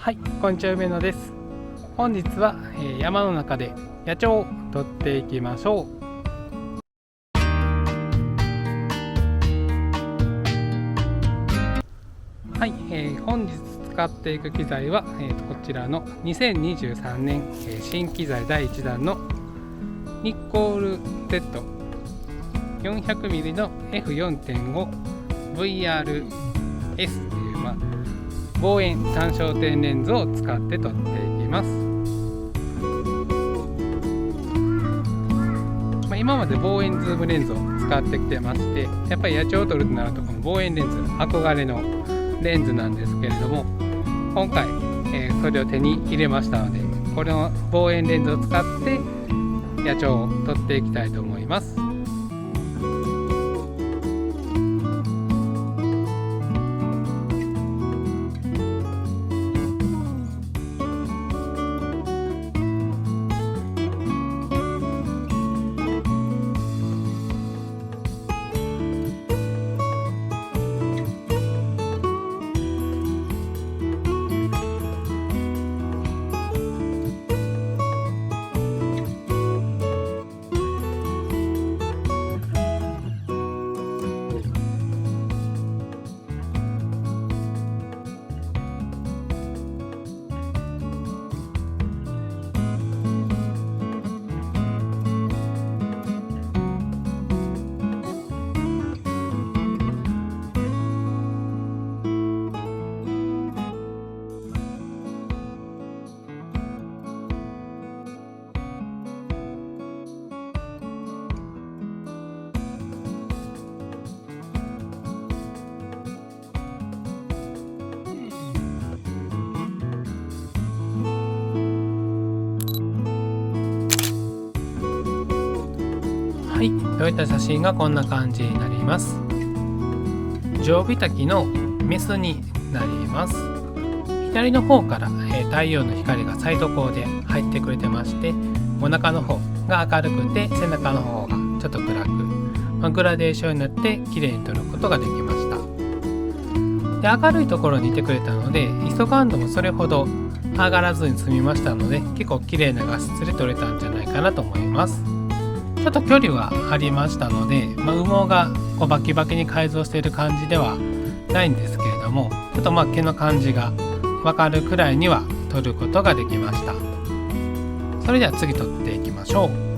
はい、こんにちは、梅野です。本日は、山の中で野鳥を撮っていきましょう。はい、本日使っていく機材は、こちらの2023年、新機材第1弾のニッコール Z400mm の F4.5VRS という、望遠単焦点レンズを使って撮っていきます。今まで望遠ズームレンズを使ってきてまして、やっぱり野鳥を撮るとなるとこの望遠レンズ憧れのレンズなんですけれども、今回、それを手に入れましたので、これの望遠レンズを使って野鳥を撮っていきたいと思います。はい、撮れた写真がこんな感じになります。常備滝のメスになります。左の方から、太陽の光がサイド光で入ってくれてまして、お腹の方が明るくて背中の方がちょっと暗く、グラデーションになって綺麗に撮ることができました。で、明るいところにいてくれたので、ISO感度もそれほど上がらずに済みましたので、結構綺麗な画質で撮れたんじゃないかなと思います。ちょっと距離はありましたので、羽毛がこうバキバキに改造している感じではないんですけれども、ちょっと毛の感じが分かるくらいには撮ることができました。それでは次撮っていきましょう。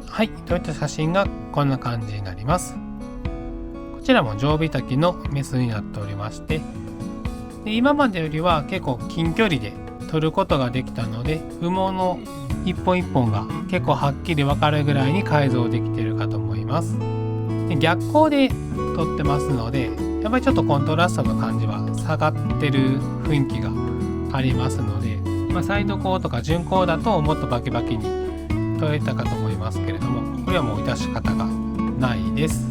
はい、撮った写真がこんな感じになります。こちらも常備滝のメスになっておりまして、で今までよりは結構近距離で撮ることができたので、羽毛の一本一本が結構はっきり分かるぐらいに改造できているかと思います。で、逆光で撮ってますので、やっぱりちょっとコントラストの感じは下がってる雰囲気がありますので、サイド光とか順光だともっとバキバキに撮れたかと思いますけれども、これはもう致し方がないです。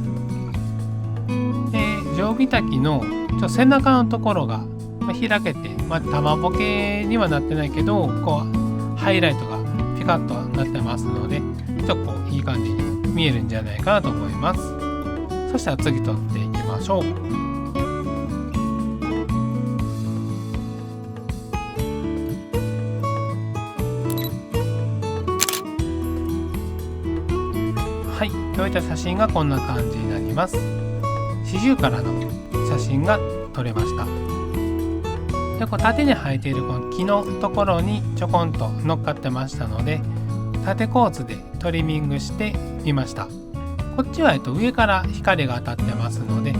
で、定規滝の背中のところが開けて、玉ボケにはなってないけど、こうハイライトがピカッとなってますので、ちょっとこういい感じに見えるんじゃないかなと思います。そしたら次撮っていきましょう。はい、撮れた写真がこんな感じになります。四十からの写真が撮れました。で、こう縦に生えているこの木のところにちょこんと乗っかってましたので、縦コーツでトリミングしてみました。こっちは上から光が当たってますので、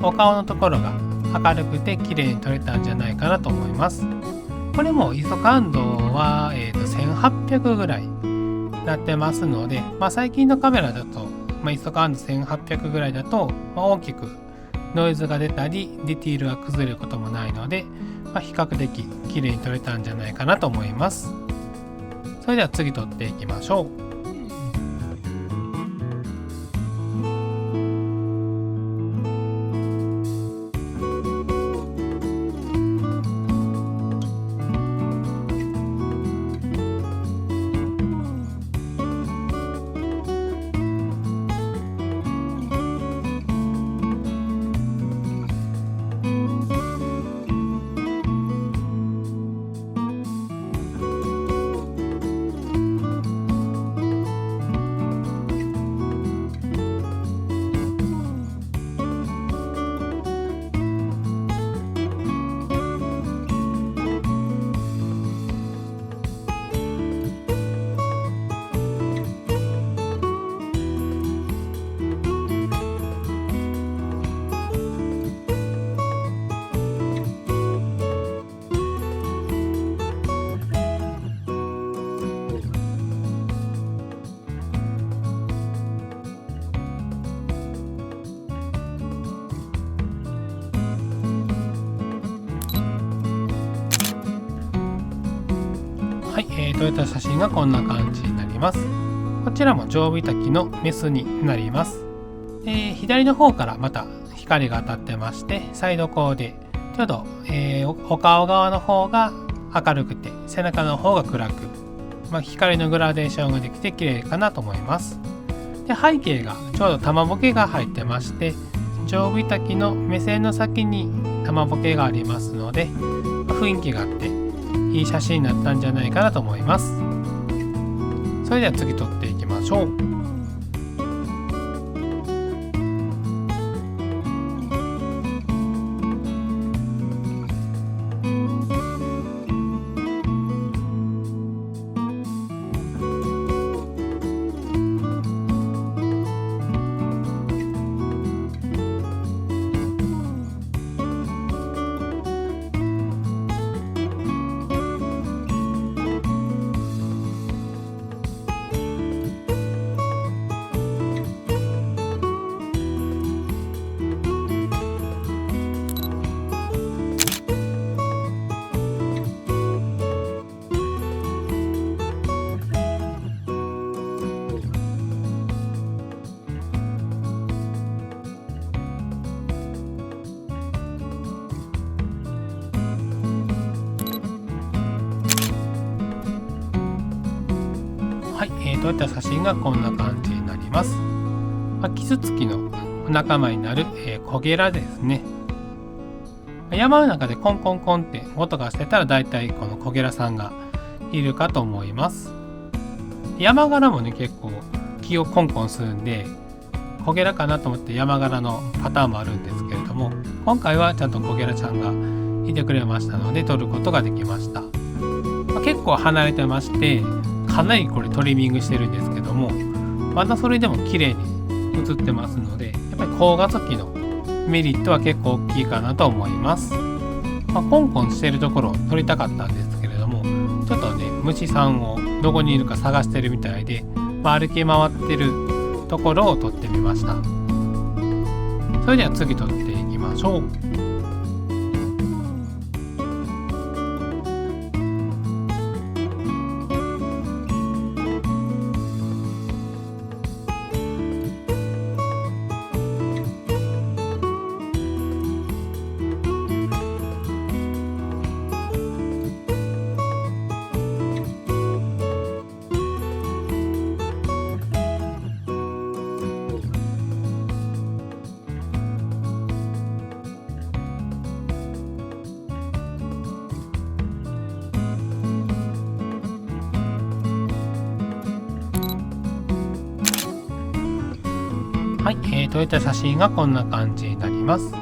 お顔のところが明るくて綺麗に撮れたんじゃないかなと思います。これも ISO 感度は、1800ぐらいなってますので、最近のカメラだと、ISO 感度1800ぐらいだと、大きくノイズが出たりディティールが崩れることもないので、比較的綺麗に撮れたんじゃないかなと思います。それでは次撮っていきましょう。はい、撮れた写真がこんな感じになります。こちらも定規滝のメスになります。左の方からまた光が当たってまして、サイド光でちょうど、お顔側の方が明るくて背中の方が暗く、光のグラデーションができて綺麗かなと思います。で、背景がちょうど玉ボケが入ってまして、定規滝の目線の先に玉ボケがありますので、雰囲気があっていい写真になったんじゃないかなと思います。それでは次撮っていきましょう。はい、撮った写真がこんな感じになります。キツツキの仲間になる、コゲラですね。山の中でコンコンコンって音がしてたら、だいたいこのコゲラさんがいるかと思います。山柄もね、結構木をコンコンするんで、コゲラかなと思って山柄のパターンもあるんですけれども、今回はちゃんとコゲラちゃんがいてくれましたので撮ることができました。結構離れてまして、かなりこれトリミングしてるんですけども、まだそれでも綺麗に映ってますので、やっぱり高画素機のメリットは結構大きいかなと思います。コンコンしてるところを撮りたかったんですけれども、とね虫さんをどこにいるか探してるみたいで、歩き回ってるところを撮ってみました。それでは次撮っていきましょう。はい、撮れた写真がこんな感じになります。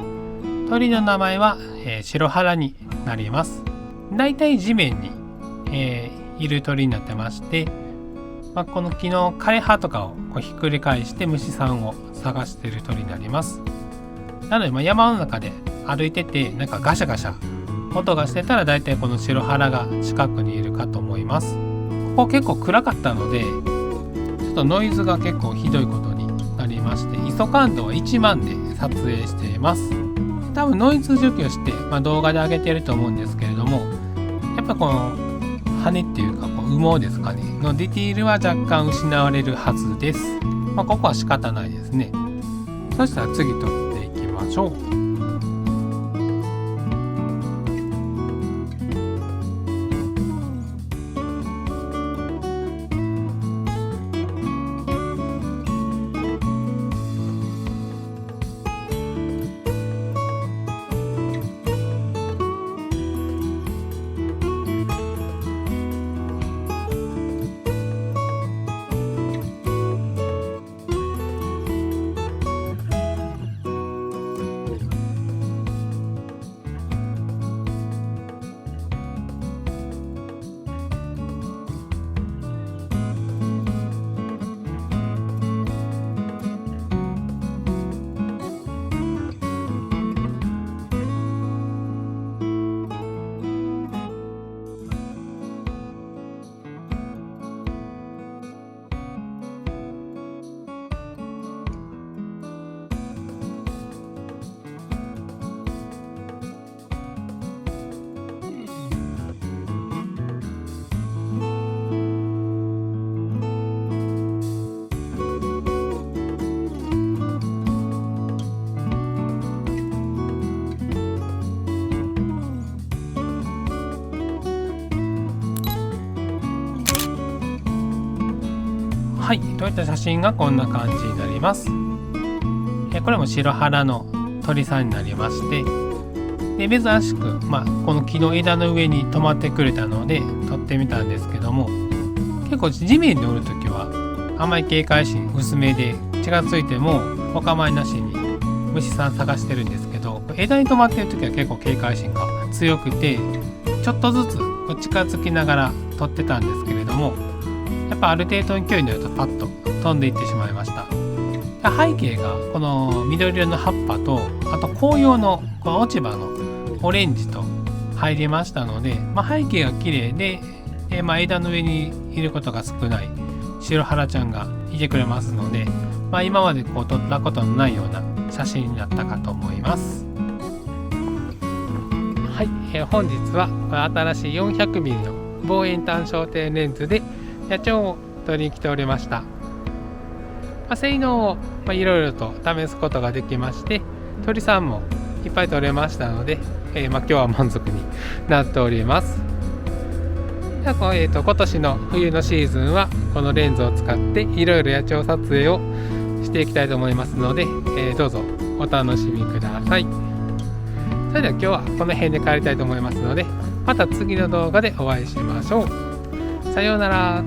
鳥の名前は、シロハラになります。だいたい地面に、いる鳥になってまして、この木の枯れ葉とかをこうひっくり返して虫さんを探している鳥になります。なので、山の中で歩いててなんかガシャガシャ音がしてたら、だいたいこのシロハラが近くにいるかと思います。ここ結構暗かったので、ちょっとノイズが結構ひどいことになりまして、ISO 感度は1万で撮影しています。多分ノイズ除去して、動画で上げてると思うんですけれども、やっぱこの羽っていうかこう羽毛ですかねのディティールは若干失われるはずです。ここは仕方ないですね。そしたら次撮っていきましょう。はい、撮れた写真がこんな感じになります。これもシロハラの鳥さんになりまして、で珍しく、この木の枝の上に止まってくれたので撮ってみたんですけども、結構地面におるときはあまり警戒心薄めで、血がついてもお構いなしに虫さん探してるんですけど、枝に止まってるときは結構警戒心が強くて、ちょっとずつ近づきながら撮ってたんですけれども、やっぱある程度の距離になるとパッと飛んでいってしまいました。背景がこの緑色の葉っぱと、あと紅葉のこの落ち葉のオレンジと入りましたので、背景が綺麗で、枝の上にいることが少ないシロハラちゃんがいてくれますので、今までこう撮ったことのないような写真になったかと思います。はい、本日は新しい 400mm の望遠単焦点レンズで野鳥を撮りに来ておりました。性能をいろいろと試すことができまして、鳥さんもいっぱい撮れましたので、今日は満足になっております。今年の冬のシーズンはこのレンズを使っていろいろ野鳥撮影をしていきたいと思いますので、どうぞお楽しみください。それでは今日はこの辺で帰りたいと思いますので、また次の動画でお会いしましょう。さようなら。